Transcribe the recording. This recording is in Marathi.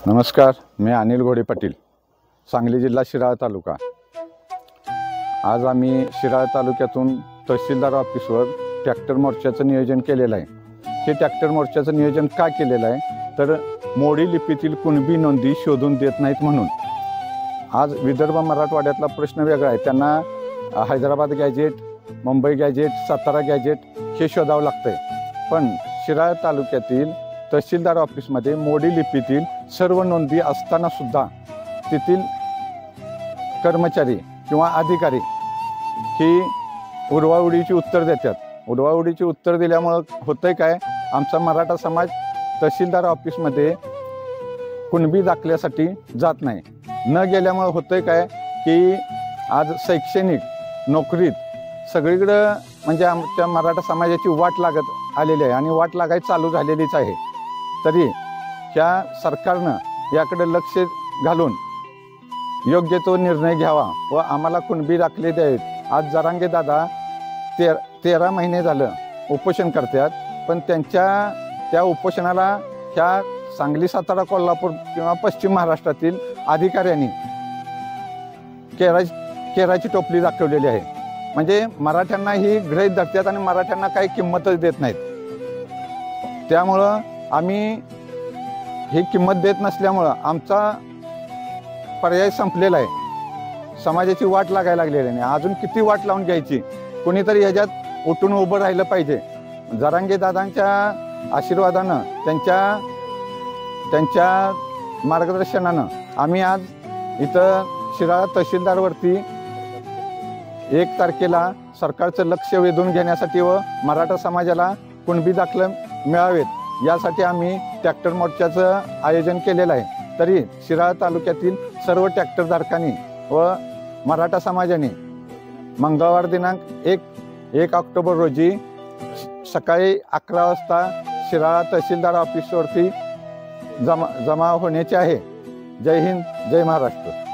नमस्कार, मी अनिल घोडे पाटील, सांगली जिल्हा शिराळा तालुका। आज आम्ही शिराळा तालुक्यातून तहसीलदार ऑफिसवर ट्रॅक्टर मोर्चाचं नियोजन केलेलं आहे। हे ट्रॅक्टर मोर्चाचं नियोजन का केलेलं आहे तर मोडी लिपीतील कुणबी नोंदी शोधून देत नाहीत म्हणून। आज विदर्भ मराठवाड्यातला प्रश्न वेगळा आहे, त्यांना Hyderabad gazette, Mumbai gazette, Satara gazette हे शोधावं लागतंय। पण शिराळा तालुक्यातील तहसीलदार ऑफिसमध्ये मोडी लिपीतील सर्व नोंदी असताना सुद्धा तेथील कर्मचारी किंवा अधिकारी ही उडवाउडीची उत्तर देतात। उडवाउडीची उत्तर दिल्यामुळं होतंय काय, आमचा मराठा समाज तहसीलदार ऑफिसमध्ये कुणबी दाखल्यासाठी जात नाही। न गेल्यामुळं होतंय काय की आज शैक्षणिक नोकरीत सगळीकडं म्हणजे आमच्या मराठा समाजाची वाट लागत आलेली आहे आणि वाट लागायची चालू झालेलीच आहे। तरी ह्या सरकारनं याकडे लक्ष घालून योग्य तो निर्णय घ्यावा व आम्हाला कुणबी दाखले द्यावेत। आज जरांगे दादा 13 महिने झालं उपोषण करतात, पण त्या उपोषणाला ह्या सांगली, सातारा, कोल्हापूर किंवा पश्चिम महाराष्ट्रातील अधिकाऱ्यांनी केराची टोपली दाखवलेली आहे। म्हणजे मराठ्यांना ही गृहीत धरतात आणि मराठ्यांना काही किंमतच देत नाहीत। त्यामुळं आम्ही ही किंमत देत नसल्यामुळं आमचा पर्याय संपलेला आहे। समाजाची वाट लागायला लागलेली नाही। अजून किती वाट लावून घ्यायची? कोणीतरी ह्याच्यात उठून उभं राहिलं पाहिजे। जरांगे दादांच्या आशीर्वादानं, त्यांच्या मार्गदर्शनानं आम्ही आज इथं शिराळा तहसीलदारवरती 1 तारखेला सरकारचं लक्ष वेधून घेण्यासाठी व मराठा समाजाला कुणबी दाखले मिळावेत यासाठी आम्ही ट्रॅक्टर मोर्चाचं आयोजन केलेलं आहे। तरी शिराळा तालुक्यातील सर्व ट्रॅक्टरधारकांनी व मराठा समाजाने मंगळवार दिनांक 1 ऑक्टोबर रोजी सकाळी 11 वाजता शिराळा तहसीलदार ऑफिसवरती जमा होण्याचे आहे। जय हिंद, जय महाराष्ट्र।